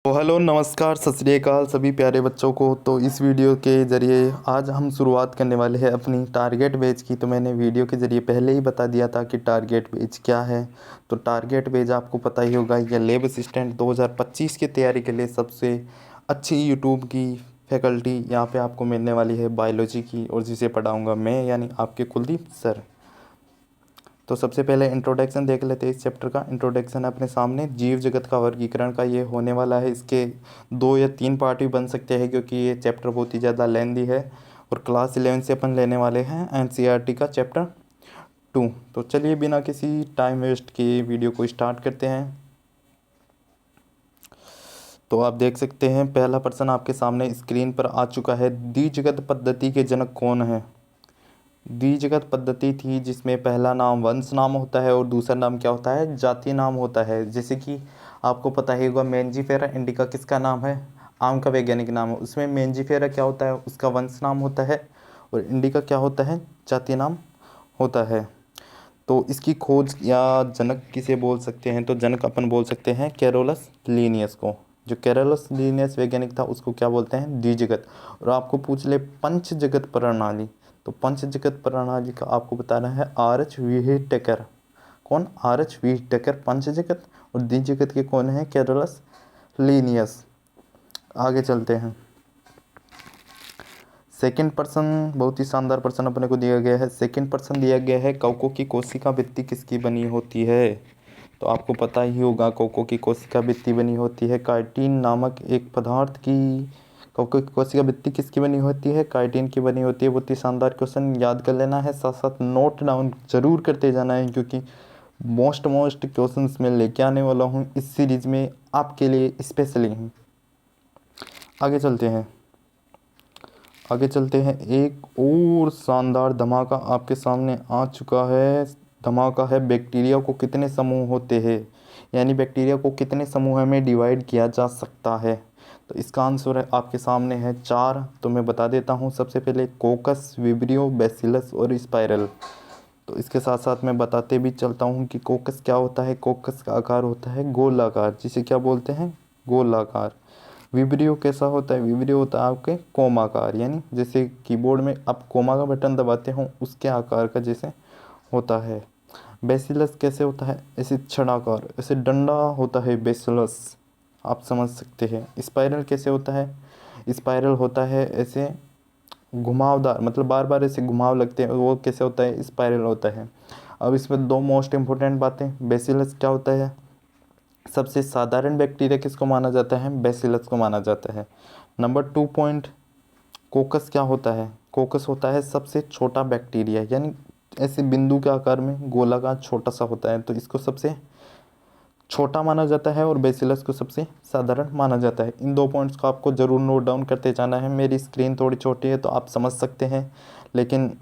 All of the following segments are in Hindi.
तो हेलो नमस्कार सत श्री अकाल सभी प्यारे बच्चों को। तो इस वीडियो के ज़रिए आज हम शुरुआत करने वाले हैं अपनी टारगेट बेच की। तो मैंने वीडियो के ज़रिए पहले ही बता दिया था कि टारगेट बेच क्या है। तो टारगेट बेच आपको पता ही होगा, यह लैब असिस्टेंट 2025 की तैयारी के लिए सबसे अच्छी यूट्यूब की फैकल्टी यहाँ पे आपको मिलने वाली है बायोलॉजी की, और जिसे पढ़ाऊँगा मैं यानी आपके कुलदीप सर। तो सबसे पहले इंट्रोडक्शन देख लेते हैं। इस चैप्टर का इंट्रोडक्शन अपने सामने जीव जगत का वर्गीकरण का ये होने वाला है। इसके 2 या 3 पार्ट भी बन सकते हैं क्योंकि ये चैप्टर बहुत ही ज़्यादा लेंदी है। और क्लास 11 से अपन लेने वाले हैं एनसीईआरटी का चैप्टर 2। तो चलिए बिना किसी टाइम वेस्ट के वीडियो को स्टार्ट करते हैं। तो आप देख सकते हैं पहला प्रश्न आपके सामने स्क्रीन पर आ चुका है। द्विजगत पद्धति के जनक कौन है? द्विजगत पद्धति थी जिसमें पहला नाम वंश नाम होता है और दूसरा नाम क्या होता है? जाति नाम होता है। जैसे कि आपको पता ही होगा मेंजिफेरा इंडिका किसका नाम है? आम का वैज्ञानिक नाम है। उसमें मेंजिफेरा क्या होता है? उसका वंश नाम होता है। और इंडिका क्या होता है? जाति नाम होता है। तो इसकी खोज या जनक किसे बोल सकते हैं? तो जनक अपन बोल सकते हैं कैरोलस लीनियस को। जो कैरोलस लीनियस वैज्ञानिक था उसको क्या बोलते हैं? द्विजगत। और आपको पूछ ले पंच जगत प्रणाली, तो पंच जगत प्रणाली का आपको बताना है आर एच व्हीटेकर। कौन? आर एच व्हीटेकर पंच जगत। और द्विजगत के कौन है? Carolus Linnaeus. आगे चलते हैं। सेकंड पर्सन बहुत ही शानदार पर्सन अपने को दिया गया है। सेकंड पर्सन दिया गया है कवकों की कोशिका भित्ति किसकी बनी होती है? तो आपको पता ही होगा कवकों की कोशिका भित्ति बनी होती है काइटिन नामक एक पदार्थ की। कवकों की कोशिका भित्ति किसकी बनी होती है? काइटिन की बनी होती है। बहुत ही शानदार क्वेश्चन, याद कर लेना है, साथ साथ नोट डाउन जरूर करते जाना है क्योंकि मोस्ट क्वेश्चंस मैं लेके आने वाला हूँ इस सीरीज में आपके लिए स्पेशली। आगे चलते हैं। एक और शानदार धमाका आपके सामने आ चुका है। धमाका है बैक्टीरिया को कितने समूह होते हैं, यानी बैक्टीरिया को कितने समूह में डिवाइड किया जा सकता है? तो इसका आंसर है आपके सामने है 4। तो मैं बता देता हूँ। सबसे पहले कोकस, विब्रियो, बैसिलस और स्पाइरल। तो इसके साथ साथ मैं बताते भी चलता हूँ कि कोकस क्या होता है। कोकस का आकार होता है गोलाकार, जिसे क्या बोलते हैं? गोलाकार। विब्रियो कैसा होता है? विब्रियो होता है आपके कोमाकार, यानी जैसे कीबोर्ड में आप कोमा का बटन दबाते हो उसके आकार का जैसे होता है। बेसिलस कैसे होता है? ऐसे छड़ाकार, ऐसे डंडा होता है बेसिलस, आप समझ सकते हैं। स्पाइरल कैसे होता है? स्पाइरल होता है ऐसे घुमावदार, मतलब बार बार ऐसे घुमाव लगते हैं, वो कैसे होता है? स्पाइरल होता है। अब इसमें 2 मोस्ट इंपॉर्टेंट बातें। बेसिलस क्या होता है? सबसे साधारण बैक्टीरिया किसको माना जाता है? बैसिलस को माना जाता है। नंबर 2 पॉइंट, कोकस क्या होता है? कोकस होता है सबसे छोटा बैक्टीरिया, यानी ऐसे बिंदु के आकार में गोलाकार छोटा सा होता है, तो इसको सबसे छोटा माना जाता है और बैसिलस को सबसे साधारण माना जाता है। इन 2 पॉइंट्स को आपको ज़रूर नोट डाउन करते जाना है। मेरी स्क्रीन थोड़ी छोटी है तो आप समझ सकते हैं, लेकिन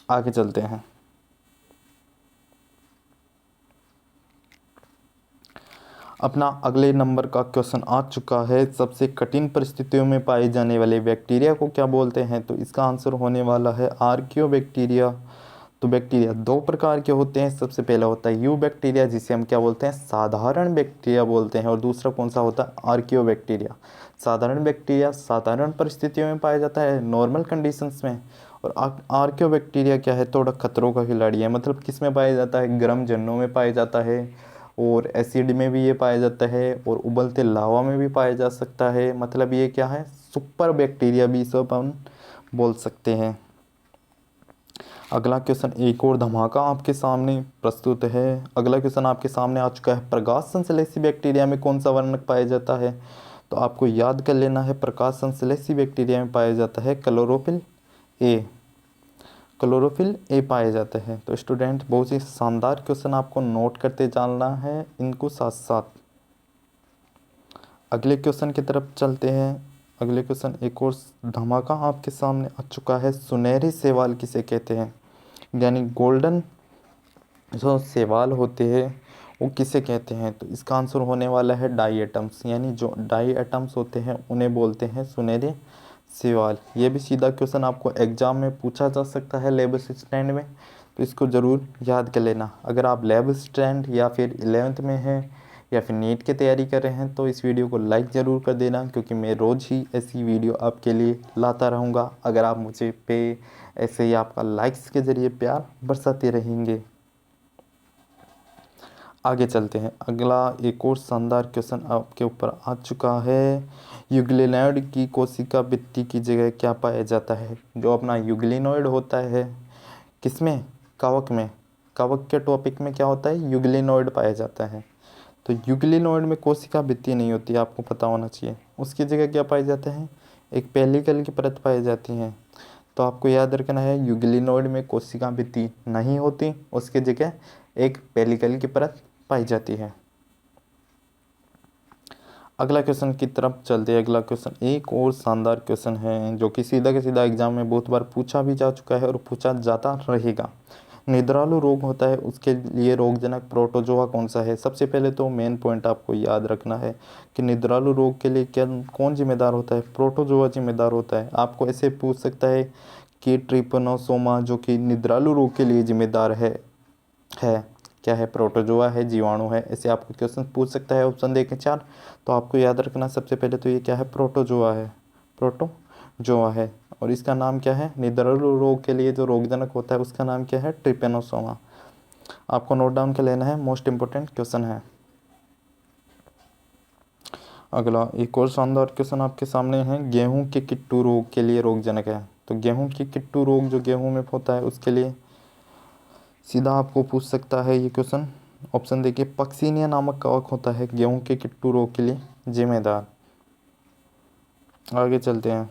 आगे चलते हैं। अपना अगले नंबर का क्वेश्चन आ चुका है। सबसे कठिन परिस्थितियों में पाए जाने वाले बैक्टीरिया को क्या बोलते हैं? तो इसका आंसर होने वाला है आर्कियो बैक्टीरिया। तो बैक्टीरिया 2 प्रकार के होते हैं। सबसे पहला होता है यू बैक्टीरिया, जिसे हम क्या बोलते हैं? साधारण बैक्टीरिया बोलते हैं। और दूसरा कौन सा होता है? Archaeo bacteria. साधारण बैक्टीरिया साधारण परिस्थितियों में पाया जाता है, नॉर्मल कंडीशंस में। और आर्कियो बैक्टीरिया क्या है? थोड़ा खतरों का खिलाड़ी है। मतलब किस में पाया जाता है? गर्म झरनों में पाया जाता है, और एसिड में भी ये पाया जाता है, और उबलते लावा में भी पाया जा सकता है। मतलब ये क्या है? सुपर बैक्टीरिया भी इसे अपन बोल सकते हैं। अगला क्वेश्चन एक और धमाका आपके सामने प्रस्तुत है। अगला क्वेश्चन आपके सामने आ चुका है। प्रकाश संश्लेषी बैक्टीरिया में कौन सा वर्णक पाया जाता है? तो आपको याद कर लेना है। प्रकाश संश्लेषी बैक्टीरिया में पाया जाता है क्लोरोफिल ए। क्लोरोफिल ए पाया जाता है। तो स्टूडेंट बहुत ही शानदार क्वेश्चन आपको नोट करते जाना है इनको साथ साथ। अगले क्वेश्चन की तरफ चलते हैं। अगले क्वेश्चन एक और धमाका आपके सामने आ चुका है। सुनहरे शैवाल किसे कहते हैं? यानी गोल्डन जो शैवाल होते हैं वो किसे कहते हैं? तो इसका आंसर होने वाला है डाई एटम्स, यानी जो डाई एटम्स होते हैं उन्हें बोलते हैं सुनहरे शैवाल। ये भी सीधा क्वेश्चन आपको एग्जाम में पूछा जा सकता है लैब असिस्टेंट में, तो इसको ज़रूर याद कर लेना। अगर आप लैब असिस्टेंट या फिर 11th में हैं या फिर नीट की तैयारी कर रहे हैं तो इस वीडियो को लाइक ज़रूर कर देना, क्योंकि मैं रोज़ ही ऐसी वीडियो आपके लिए लाता रहूँगा अगर आप मुझे पे ऐसे ही आपका लाइक्स के ज़रिए प्यार बरसाते रहेंगे। आगे चलते हैं। अगला एक और शानदार क्वेश्चन आपके ऊपर आ चुका है। यूग्लिनॉइड की कोशिका भित्ति की जगह क्या पाया जाता है? जो अपना यूग्लिनॉइड होता है किसमें? कवक में। कवक के टॉपिक में क्या होता है? यूग्लिनॉइड पाया जाता है। तो यूग्लिनॉइड में कोशिका भित्ति नहीं होती, आपको पता होना चाहिए। उसकी जगह क्या पाए जाते हैं? एक पेलिकल की परत पाई जाती है। तो आपको याद रखना है यूग्लिनॉइड में कोशिका भित्ति नहीं होती, उसकी जगह एक पेलिकल की परत पाई जाती है। अगला क्वेश्चन की तरफ चलते हैं। अगला क्वेश्चन एक और शानदार क्वेश्चन है जो कि सीधा के सीधा एग्जाम में बहुत बार पूछा भी जा चुका है और पूछा जाता रहेगा। निद्रालु रोग होता है, उसके लिए रोगजनक प्रोटोजोआ कौन सा है? सबसे पहले तो मेन पॉइंट आपको याद रखना है कि निद्रालु रोग के लिए क्या कौन जिम्मेदार होता है? प्रोटोजोआ जिम्मेदार होता है। आपको ऐसे पूछ सकता है कि ट्रिपनोसोमा जो कि निद्रालु रोग के लिए जिम्मेदार है क्या है? प्रोटोजोआ है, जीवाणु है। ऐसे आपको क्वेश्चन पूछ सकता है। ऑप्शन देखें 4, तो आपको याद रखना सबसे पहले तो ये क्या है? प्रोटोजोआ है। प्रोटोजोआ है और इसका नाम क्या है? निद्रालु रोग के लिए जो रोगजनक होता है उसका नाम क्या है? ट्रिपेनोसोमा। आपको नोट डाउन कर लेना है, मोस्ट इंपोर्टेंट क्वेश्चन है। अगला एक और शानदार क्वेश्चन आपके सामने है। गेहूं के किट्टू रोग के लिए रोगजनक है। तो गेहूं की किट्टू रोग जो गेहूं में होता है उसके लिए सीधा आपको पूछ सकता है ये क्वेश्चन। ऑप्शन देखिए, पक्सीनिया नामक कवक होता है गेहूं के किट्टू रोग के लिए जिम्मेदार। आगे चलते हैं।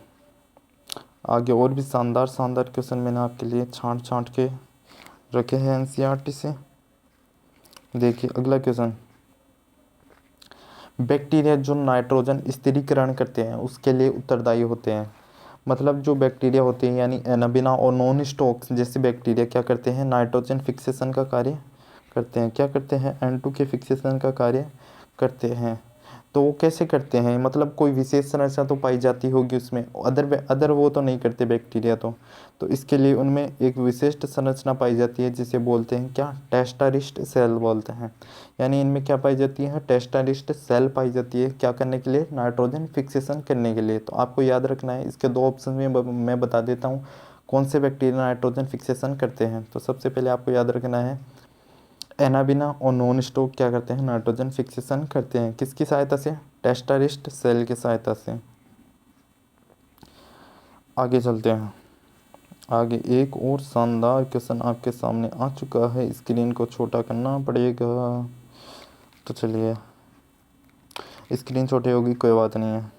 आगे और भी शानदार शानदार क्वेश्चन मैंने आपके लिए छांट छांट के रखे हैं एनसीईआरटी से। देखिए अगला क्वेश्चन, बैक्टीरिया जो नाइट्रोजन स्थिरीकरण करते हैं उसके लिए उत्तरदायी होते हैं। मतलब जो बैक्टीरिया होते हैं यानी एनाबिना और नॉन स्टोक्स जैसे बैक्टीरिया क्या करते हैं? नाइट्रोजन फिक्सेशन का कार्य करते हैं। क्या करते हैं? N2 के फिक्सेशन का कार्य करते हैं। तो वो कैसे करते हैं? मतलब कोई विशेष संरचना तो पाई जाती होगी उसमें, अदर वो तो नहीं करते बैक्टीरिया तो इसके लिए उनमें एक विशिष्ट संरचना पाई जाती है जिसे बोलते हैं क्या? टेस्टारिस्ट सेल बोलते हैं। यानी इनमें क्या पाई जाती है? टेस्टारिस्ट सेल पाई जाती है। क्या करने के लिए? नाइट्रोजन फिक्सेशन करने के लिए। तो आपको याद रखना है इसके दो ऑप्शन में मैं बता देता हूँ कौन से बैक्टीरिया नाइट्रोजन फिक्सेशन करते हैं। तो सबसे पहले आपको याद रखना है एनाबिना और नॉन स्टोक क्या करते हैं? नाइट्रोजन फिक्सेशन करते हैं। किसकी सहायता से? टेस्टारिस्ट सेल की सहायता से। आगे चलते हैं। आगे एक और शानदार क्वेश्चन आपके सामने आ चुका है। स्क्रीन को छोटा करना पड़ेगा, तो चलिए स्क्रीन छोटी होगी कोई बात नहीं है,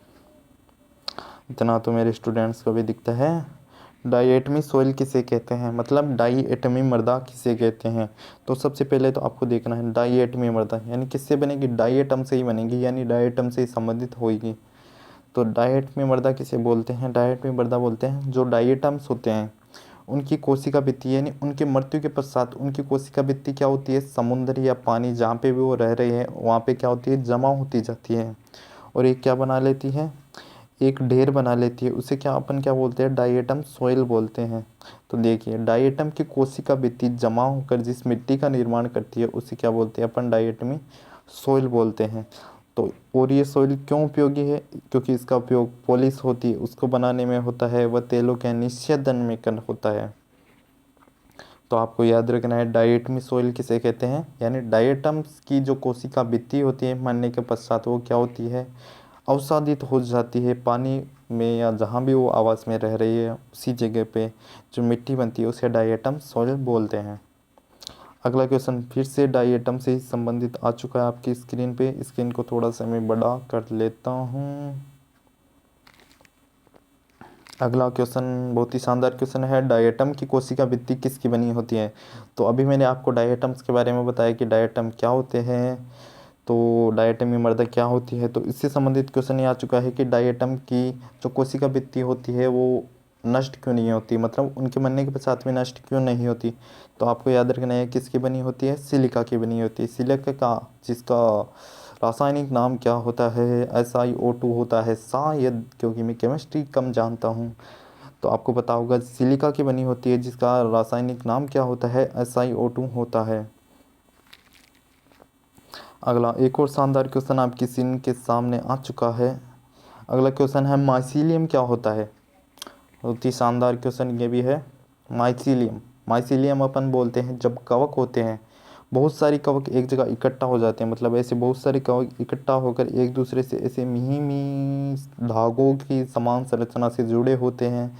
इतना तो मेरे स्टूडेंट्स को भी दिखता है। डाईएटमी सोइल किसे कहते हैं? मतलब डाईएटमी मृदा किसे कहते हैं? तो सबसे पहले तो आपको देखना है डाईएटमी मृदा यानी किससे बनेगी? डाईएटम से ही बनेगी, यानी डाईएटम से ही संबंधित होगी। तो डाईएटमी मृदा किसे बोलते हैं? डाईएटमी मृदा बोलते हैं जो डाईएटम्स होते हैं उनकी कोशिका भित्ति यानी उनके मृत्यु के पश्चात उनकी कोशिका भित्ति क्या होती है? समुद्र या पानी जहाँ पे भी वो रह रहे हैं वहाँ पे क्या होती है? जमा होती जाती है और एक क्या बना लेती है? एक ढेर बना लेती है। उसे क्या अपन क्या बोलते हैं? डाईएटम सोइल बोलते हैं। तो देखिए डाईएटम की कोशिका भित्ति जमा होकर जिस मिट्टी का निर्माण करती है उसे क्या बोलते हैं? अपन डाईएटमी सोइल बोलते हैं। तो और ये सोइल क्यों उपयोगी है? क्योंकि इसका उपयोग पॉलिश होती है उसको बनाने में होता है, वह तेलों के निष्यदन में होता है। तो आपको याद रखना है डाईएटमी सोइल किसे कहते हैं? यानी डाईएटम्स की जो कोशिका भित्ति होती है मरने के पश्चात वो क्या होती है? अवसादित हो जाती है पानी में या जहाँ भी वो आवास में रह रही है उसी जगह पे जो मिट्टी बनती है उसे डाईएटम सॉइल बोलते हैं। अगला क्वेश्चन फिर से डाईएटम से ही संबंधित आ चुका है आपकी स्क्रीन पे। स्क्रीन को थोड़ा सा मैं बड़ा कर लेता हूँ। अगला क्वेश्चन बहुत ही शानदार क्वेश्चन है। डाईएटम की कोशिका भित्ति किसकी बनी होती है? तो अभी मैंने आपको डाईएटम्स के बारे में बताया कि डाईएटम क्या होते हैं, तो डाईएटमी मृदा क्या होती है। तो इससे संबंधित क्वेश्चन ये आ चुका है कि डाईएटम की जो कोशिका भित्ति होती है वो नष्ट क्यों नहीं होती, मतलब उनके मरने के पश्चात में नष्ट क्यों नहीं होती। तो आपको याद रखना है किसकी बनी होती है? सिलिका की बनी होती है। सिलिका का जिसका रासायनिक नाम क्या होता है? SiO2 होता है शायद, क्योंकि मैं केमिस्ट्री कम जानता हूँ तो आपको पता होगा। सिलिका की बनी होती है जिसका रासायनिक नाम क्या होता है? SiO2 होता है। अगला एक और शानदार क्वेश्चन आपकी स्क्रीन के सामने आ चुका है। अगला क्वेश्चन है माइसीलियम क्या होता है। बहुत ही शानदार क्वेश्चन ये भी है। माइसीलियम अपन बोलते हैं जब कवक होते हैं, बहुत सारी कवक एक जगह इकट्ठा हो जाते हैं, मतलब ऐसे बहुत सारे कवक इकट्ठा होकर एक दूसरे से ऐसे मिही धागों की समान संरचना से जुड़े होते हैं,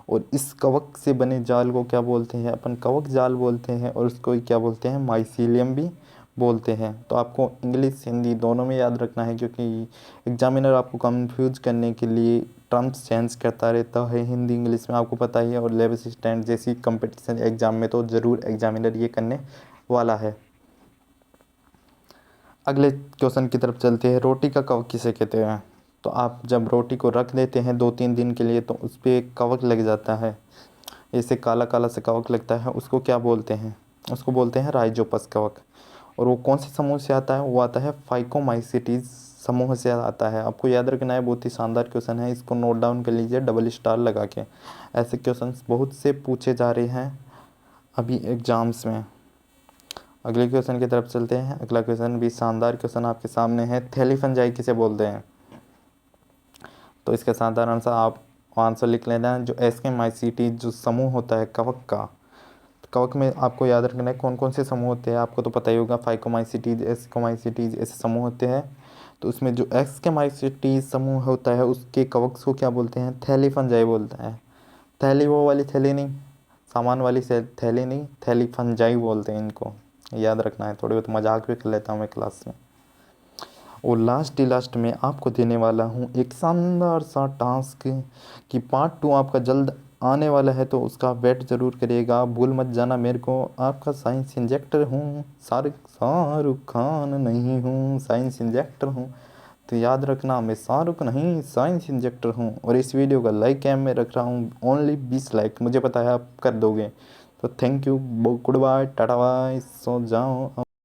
और इस कवक से बने जाल को क्या बोलते हैं, अपन कवक जाल बोलते हैं, और उसको क्या बोलते हैं, माइसीलियम भी बोलते हैं। तो आपको इंग्लिश हिंदी दोनों में याद रखना है, क्योंकि एग्जामिनर आपको कंफ्यूज करने के लिए टर्म्स चेंज करता रहता है हिंदी इंग्लिश में, आपको पता ही है। और लेब असिस्टेंट जैसी कंपटीशन एग्जाम में तो ज़रूर एग्जामिनर ये करने वाला है। अगले क्वेश्चन की तरफ चलते हैं। रोटी का कवक किसे कहते हैं। तो आप जब रोटी को रख देते हैं 2-3 दिन के लिए, तो उस पर एक कवक लग जाता है, ऐसे काला काला से कवक लगता है, उसको क्या बोलते हैं, उसको बोलते हैं राइजोपस कवक। और वो कौन से समूह से आता है, वो आता है फाइकोमाइसीटीज समूह से आता है। आपको याद रखना है, बहुत ही शानदार क्वेश्चन है, इसको नोट डाउन कर लीजिए डबल स्टार लगा के। ऐसे क्वेश्चन बहुत से पूछे जा रहे हैं अभी एग्जाम्स में। अगले क्वेश्चन की तरफ चलते हैं। अगला क्वेश्चन भी शानदार क्वेश्चन आपके सामने है। थैली फंजाई किसे बोलते हैं। तो इसका साधारण सा आप आंसर लिख लेना है। जो एस्केमाइसीटी जो समूह होता है कवक का, कवक में आपको याद रखना है कौन कौन से समूह होते हैं, आपको तो पता ही होगा, फाइकोमाइसीटीज, एस्कोमाइसीटीज ऐसे समूह होते हैं। तो उसमें जो एस्केमाइसीटीज समूह होता है उसके कवक को क्या बोलते हैं, थैली फंजाई बोलते हैं। थैली वो वाली थैली नहीं, सामान वाली से थैली नहीं, थैली फंजाई बोलते हैं इनको, याद रखना है। थोड़ी बहुत मजाक भी कर लेता हूँ मैं क्लास में। और लास्ट में आपको देने वाला हूँ एक शानदार सा टास्क कि पार्ट 2 आपका जल्द आने वाला है, तो उसका वेट ज़रूर करिएगा, भूल मत जाना मेरे को। आपका साइंस इंजेक्टर हूँ, शाहरुख खान नहीं हूँ, साइंस इंजेक्टर हूँ। तो याद रखना, मैं शाहरुख नहीं, साइंस इंजेक्टर हूँ। और इस वीडियो का लाइक कैम में रख रहा हूँ ओनली 20 लाइक, मुझे पता है आप कर दोगे। तो thank you, good bye, tata bye, सो जाओ।